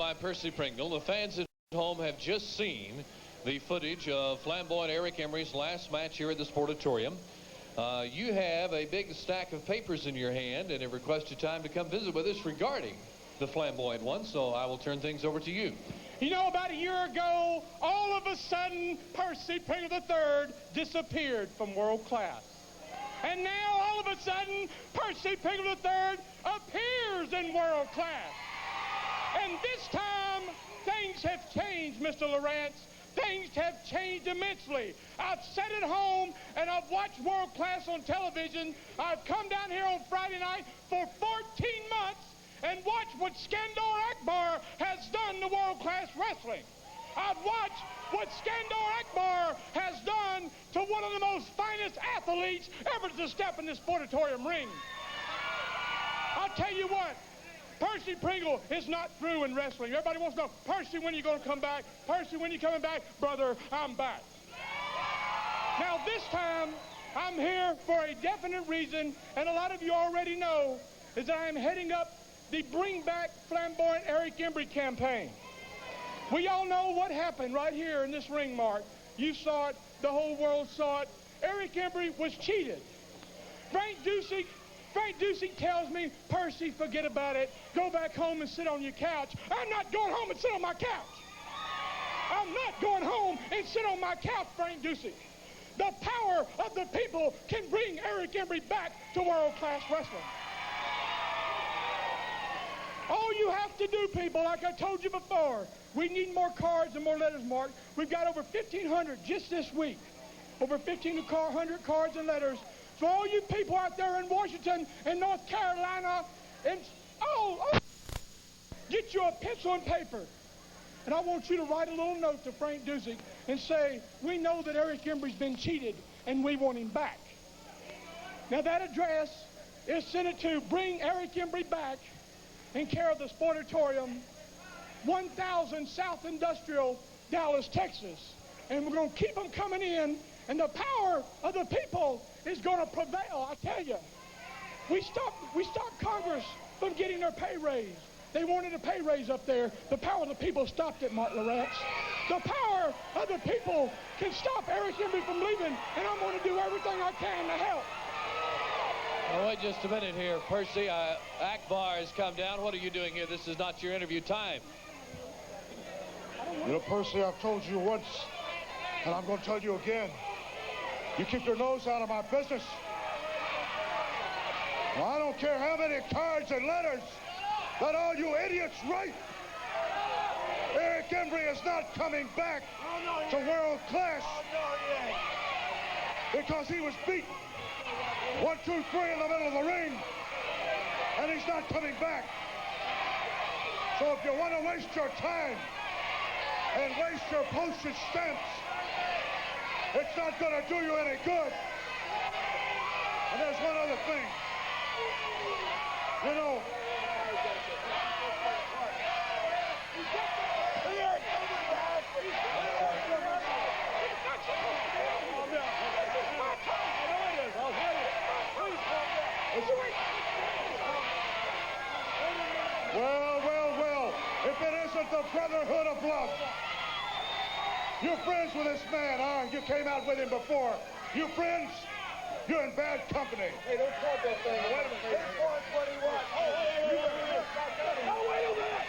I'm Percy Pringle. The fans at home have just seen the footage of flamboyant Eric Embry's last match here at the Sportatorium. You have a big stack of papers in your hand and have requested time to come visit with us regarding the flamboyant one, so I will turn things over to you. You know, about a year ago, all of a sudden, Percy Pringle III disappeared from world class. And now, all of a sudden, Percy Pringle III appears in world class. And this time, things have changed, Mr. Lawrence. Things have changed immensely. I've sat at home and I've watched world class on television. I've come down here on Friday night for 14 months and watched what Skandor Akbar has done to world class wrestling. I've watched what Skandor Akbar has done to one of the most finest athletes ever to step in this Sportatorium ring. I'll tell you what. Percy Pringle is not through in wrestling. Everybody wants to know, Percy, when are you going to come back? Percy, when are you coming back? Brother, I'm back. Now, this time, I'm here for a definite reason, and a lot of you already know, is that I am heading up the Bring Back Flamboyant Eric Embry campaign. We all know what happened right here in this ring, Mark. You saw it. The whole world saw it. Eric Embry was cheated. Frank Dusek tells me, Percy, forget about it. Go back home and sit on your couch. I'm not going home and sit on my couch. I'm not going home and sit on my couch, Frank Dusek. The power of the people can bring Eric Embry back to world-class wrestling. All you have to do, people, like I told you before, we need more cards and more letters, Mark. We've got over 1,500 just this week. Over 1,500 cards and letters. So all you people out there in Washington and North Carolina, and get you a pencil and paper. And I want you to write a little note to Frank Dusek and say, we know that Eric Embry's been cheated and we want him back. Now that address is sent it to Bring Eric Embry Back in care of the Sportatorium, 1000 South Industrial, Dallas, Texas. And we're going to keep them coming in, and the power of the people is going to prevail, I tell you. We stopped Congress from getting their pay raise. They wanted a pay raise up there. The power of the people stopped it, Mark Lawrence. The power of the people can stop Eric Embry from leaving, and I'm going to do everything I can to help. Well, wait just a minute here, Percy. Akbar has come down. What are you doing here? This is not your interview time. You know, Percy, I've told you once, and I'm going to tell you again. You keep your nose out of my business. Well, I don't care how many cards and letters that all you idiots write. Eric Embry is not coming back to world class because he was beat 1, 2, 3 in the middle of the ring, and he's not coming back. So if you want to waste your time and waste your postage stamps, it's not going to do you any good. And there's one other thing. You know, well, if it isn't the Brotherhood of Love. You're friends with this man, huh? You came out with him before. You friends? You're in bad company. Hey, don't point that thing. Wait a minute. Don't point what he wants. Wait a minute.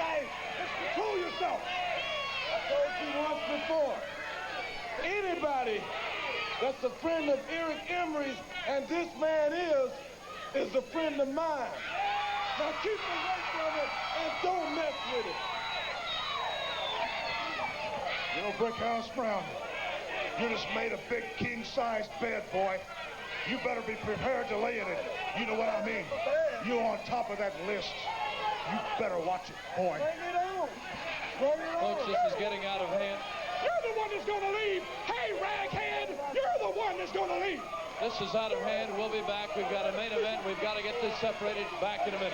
Hey, just control yourself. I told you once before. Anybody that's a friend of Eric Embry's, and this man is a friend of mine. Now keep away from it and don't mess with it. You know, Brickhouse Brown, you just made a big king-sized bed, boy. You better be prepared to lay in it. You know what I mean? You on top of that list. You better watch it, boy. Bring it on. Bring it on. Folks, this is getting out of hand. You're the one that's going to leave. Hey, raghead, you're the one that's going to leave. This is out of hand. We'll be back. We've got a main event. We've got to get this separated. Back in a minute.